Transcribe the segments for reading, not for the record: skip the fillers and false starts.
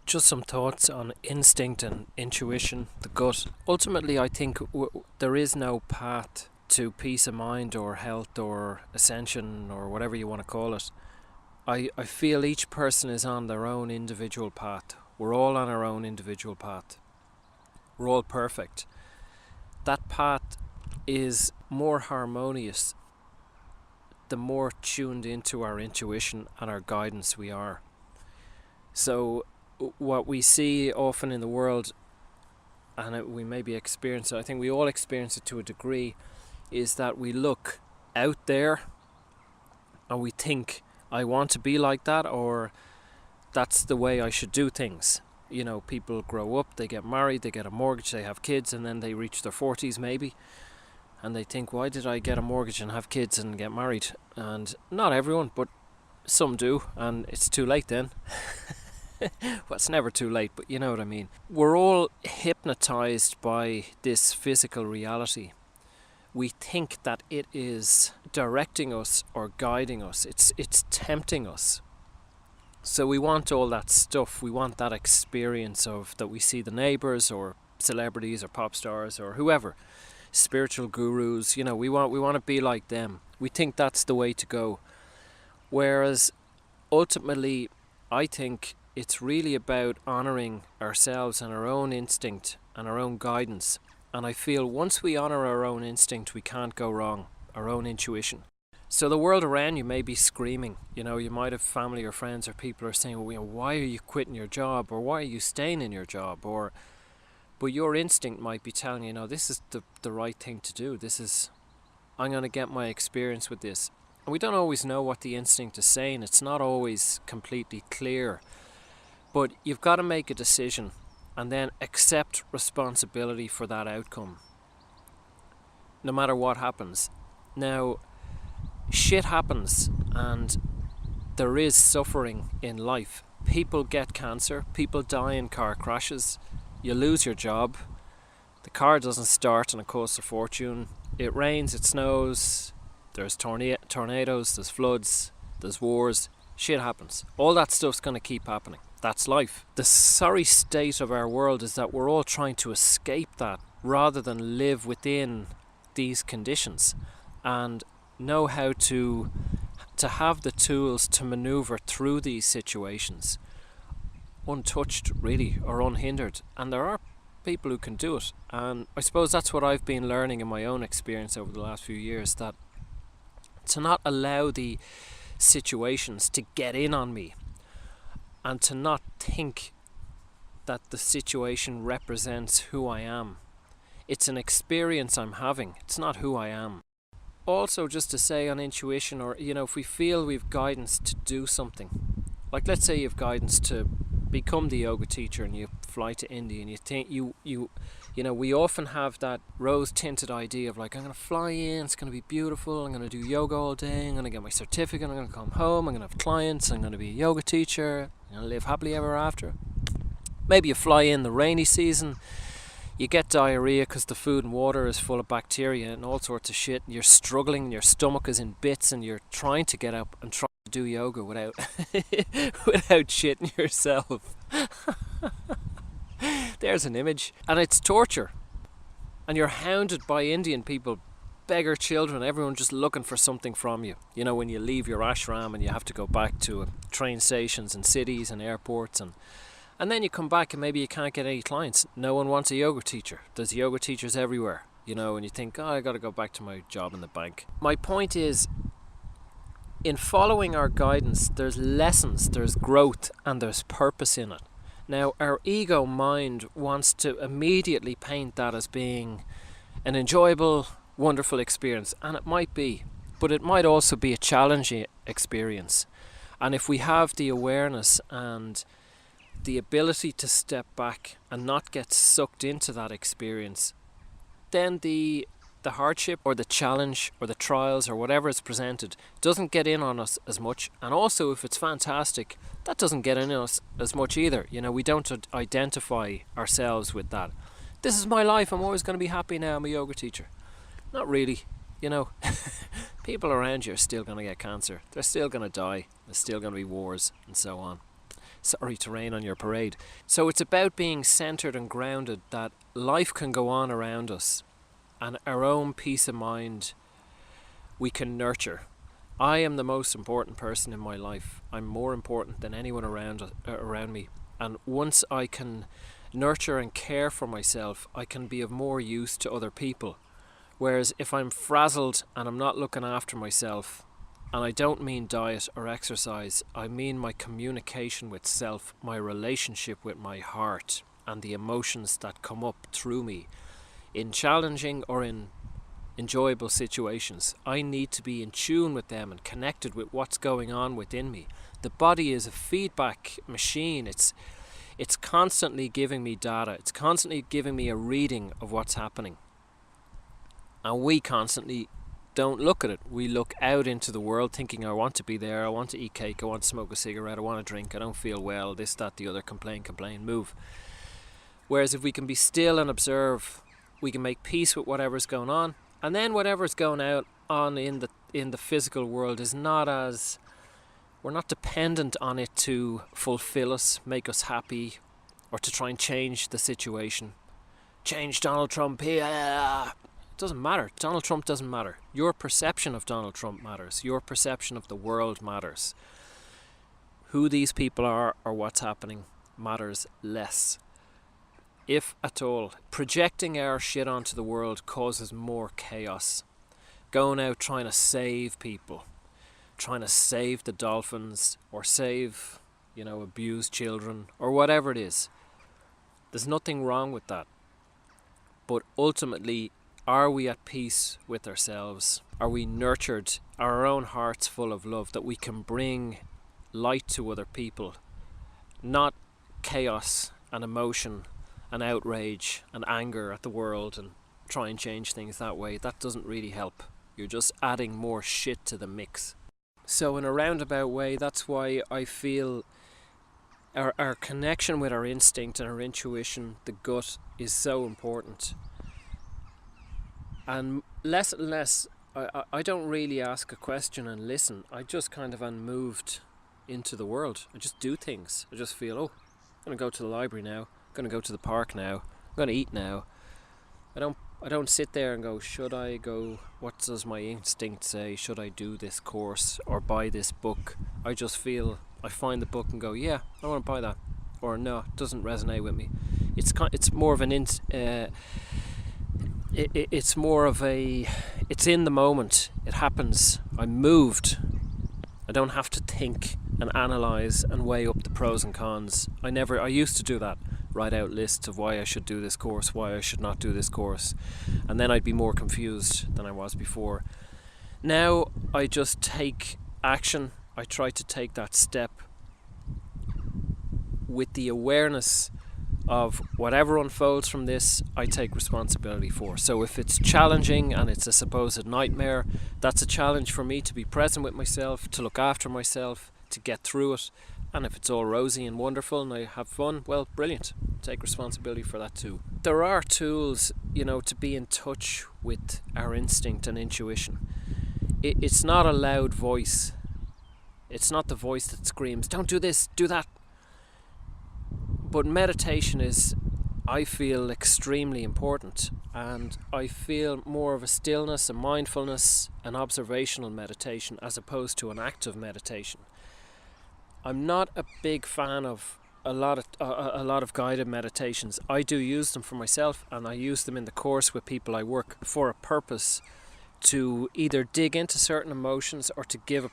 Just some thoughts on instinct and intuition, the gut. Ultimately, I think there is no path to peace of mind or health or ascension or whatever you want to call it. I feel each person is on their own individual path. We're all on our own individual path. We're all perfect. That path is more harmonious the more tuned into our intuition and our guidance we are. So what we see often in the world, and we maybe experience it, I think we all experience it to a degree, is that we look out there and we think, I want to be like that, or that's the way I should do things. You know, people grow up, they get married, they get a mortgage, they have kids, and then they reach their 40s maybe, and they think, why did I get a mortgage and have kids and get married? And not everyone, but some do, and it's too late then. Well, it's never too late, but you know what I mean. We're all hypnotized by this physical reality. We think that it is directing us or guiding us. It's tempting us. So we want all that stuff. We want that experience of that we see the neighbours or celebrities or pop stars or whoever, spiritual gurus. You know, we want to be like them. We think that's the way to go. Whereas ultimately, I think it's really about honouring ourselves and our own instinct and our own guidance. And I feel once we honour our own instinct, we can't go wrong, our own intuition. So the world around you may be screaming. You know, you might have family or friends or people are saying, well, you know, why are you quitting your job? Or why are you staying in your job? But your instinct might be telling you, no, this is the right thing to do. I'm going to get my experience with this. And we don't always know what the instinct is saying. It's not always completely clear. But you've got to make a decision and then accept responsibility for that outcome, no matter what happens. Now, shit happens and there is suffering in life. People get cancer, people die in car crashes, you lose your job, the car doesn't start and it costs a fortune, it rains, it snows, there's tornadoes, there's floods, there's wars, shit happens. All that stuff's going to keep happening. That's life. The sorry state of our world is that we're all trying to escape that rather than live within these conditions and know how to have the tools to maneuver through these situations untouched really or unhindered. And there are people who can do it, and I suppose that's what I've been learning in my own experience over the last few years, that to not allow the situations to get in on me and to not think that the situation represents who I am. It's an experience I'm having, it's not who I am. Also, just to say on intuition, or you know, if we feel we've guidance to do something, like let's say you've guidance to become the yoga teacher and you fly to India and you think you know, we often have that rose tinted idea of like, I'm going to fly in, it's going to be beautiful, I'm going to do yoga all day, I'm going to get my certificate, I'm going to come home, I'm going to have clients, I'm going to be a yoga teacher, I'm going to live happily ever after. Maybe you fly in the rainy season, you get diarrhea because the food and water is full of bacteria and all sorts of shit, and you're struggling and your stomach is in bits and you're trying to get up and try to do yoga without without shitting yourself. There's an image. And it's torture. And you're hounded by Indian people, beggar children, everyone just looking for something from you. You know, when you leave your ashram and you have to go back to train stations and cities and airports, and then you come back and maybe you can't get any clients. No one wants a yoga teacher. There's yoga teachers everywhere, you know, and you think, oh, I got to go back to my job in the bank. My point is, in following our guidance, there's lessons, there's growth, and there's purpose in it. Now, our ego mind wants to immediately paint that as being an enjoyable, wonderful experience, and it might be, but it might also be a challenging experience. And if we have the awareness and the ability to step back and not get sucked into that experience, then the hardship or the challenge or the trials or whatever is presented doesn't get in on us as much. And also, if it's fantastic, that doesn't get in on us as much either. You know, we don't identify ourselves with that. This is my life, I'm always going to be happy now, I'm a yoga teacher. Not really. You know, people around you are still going to get cancer, they're still going to die, there's still going to be wars and so on. Sorry to rain on your parade. So it's about being centered and grounded, that life can go on around us and our own peace of mind we can nurture. I am the most important person in my life. I'm more important than anyone around me. And once I can nurture and care for myself, I can be of more use to other people. Whereas if I'm frazzled and I'm not looking after myself, and I don't mean diet or exercise, I mean my communication with self, my relationship with my heart, and the emotions that come up through me in challenging or in enjoyable situations. I need to be in tune with them and connected with what's going on within me. The body is a feedback machine. It's constantly giving me data. It's constantly giving me a reading of what's happening. And we constantly don't look at it. We look out into the world thinking, I want to be there, I want to eat cake, I want to smoke a cigarette, I want to drink, I don't feel well, this, that, the other, complain, move. Whereas if we can be still and observe, we can make peace with whatever's going on. And then whatever's going on in the physical world is not as, we're not dependent on it to fulfill us, make us happy, or to try and change the situation. Change Donald Trump here. It doesn't matter. Donald Trump doesn't matter. Your perception of Donald Trump matters. Your perception of the world matters. Who these people are or what's happening matters less, if at all. Projecting our shit onto the world causes more chaos. Going out trying to save people, trying to save the dolphins or save, abused children or whatever it is. There's nothing wrong with that. But ultimately, are we at peace with ourselves? Are we nurtured? Are our own hearts full of love that we can bring light to other people? Not chaos and emotion and outrage and anger at the world and try and change things that way. That doesn't really help. You're just adding more shit to the mix. So in a roundabout way, that's why I feel our connection with our instinct and our intuition, the gut, is so important. And less and less, I don't really ask a question and listen. I just kind of am moved into the world. I just do things. I just feel, I'm going to go to the library now. I'm going to go to the park now. I'm going to eat now. I don't sit there and go, should I go, what does my instinct say? Should I do this course or buy this book? I just feel, I find the book and go, yeah, I want to buy that. Or no, it doesn't resonate with me. It's more of an it's more of a, it's in the moment. It happens. I'm moved. I don't have to think and analyse and weigh up the pros and cons. I used to do that. Write out lists of why I should do this course, why I should not do this course. And then I'd be more confused than I was before. Now I just take action. I try to take that step with the awareness of whatever unfolds from this, I take responsibility for. So if it's challenging and it's a supposed nightmare, that's a challenge for me to be present with myself, to look after myself, to get through it. And if it's all rosy and wonderful and I have fun, well, brilliant. Take responsibility for that too. There are tools, to be in touch with our instinct and intuition. It's not a loud voice. It's not the voice that screams, don't do this, do that. But meditation is, I feel, extremely important, and I feel more of a stillness, a mindfulness, an observational meditation as opposed to an active meditation. I'm not a big fan of a lot of guided meditations. I do use them for myself, and I use them in the course with people I work for a purpose, to either dig into certain emotions or to give a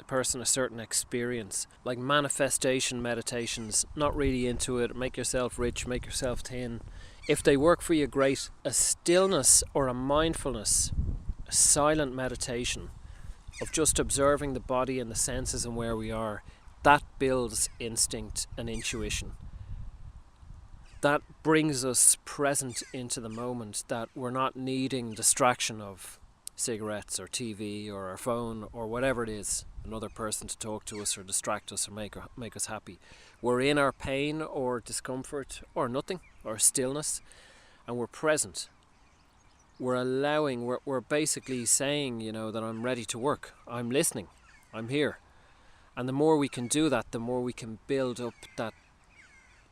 person a certain experience. Like manifestation meditations, not really into it. Make yourself rich, make yourself thin. If they work for you, great. A stillness or a mindfulness, a silent meditation of just observing the body and the senses and where we are, that builds instinct and intuition. That brings us present into the moment, that we're not needing distraction of cigarettes or TV or our phone or whatever it is, another person to talk to us or distract us or make us happy. We're in our pain or discomfort or nothing or stillness, and we're present. We're allowing, we're basically saying, that I'm ready to work. I'm listening. I'm here. And the more we can do that, the more we can build up that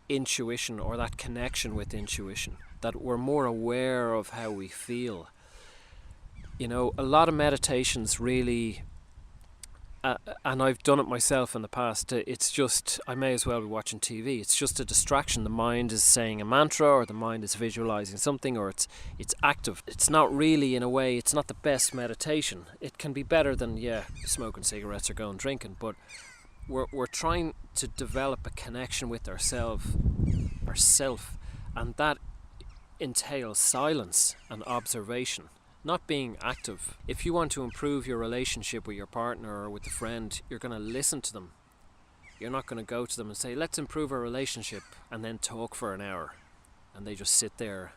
intuition, or that connection with intuition, that we're more aware of how we feel. You know, a lot of meditations really, and I've done it myself in the past, it's just, I may as well be watching TV. It's just a distraction. The mind is saying a mantra, or the mind is visualizing something, or it's active. It's not really, in a way, it's not the best meditation. It can be better than, smoking cigarettes or going drinking, but we're trying to develop a connection with ourself, and that entails silence and observation, not being active. If you want to improve your relationship with your partner or with a friend, you're going to listen to them. You're not going to go to them and say, let's improve our relationship, and then talk for an hour, and they just sit there,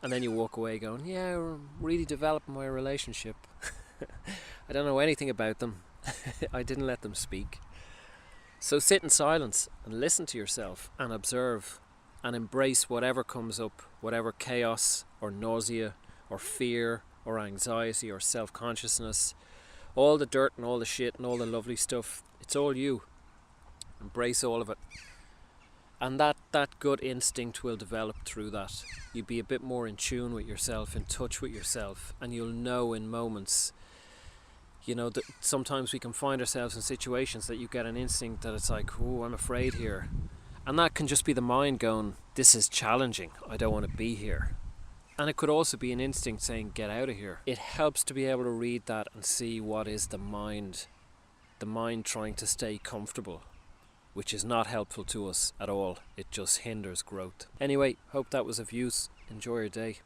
and then you walk away going, yeah, we're really developing my relationship. I don't know anything about them. I didn't let them speak. So sit in silence and listen to yourself and observe and embrace whatever comes up, whatever chaos or nausea or fear or anxiety or self-consciousness, all the dirt and all the shit and all the lovely stuff. It's all you. Embrace all of it. And that gut instinct will develop through that. You'll be a bit more in tune with yourself, in touch with yourself, and you'll know in moments. You know, that sometimes we can find ourselves in situations that you get an instinct that it's like, oh, I'm afraid here. And that can just be the mind going, this is challenging, I don't want to be here. And it could also be an instinct saying, get out of here. It helps to be able to read that and see what is the mind trying to stay comfortable, which is not helpful to us at all. It just hinders growth. Anyway, hope that was of use. Enjoy your day.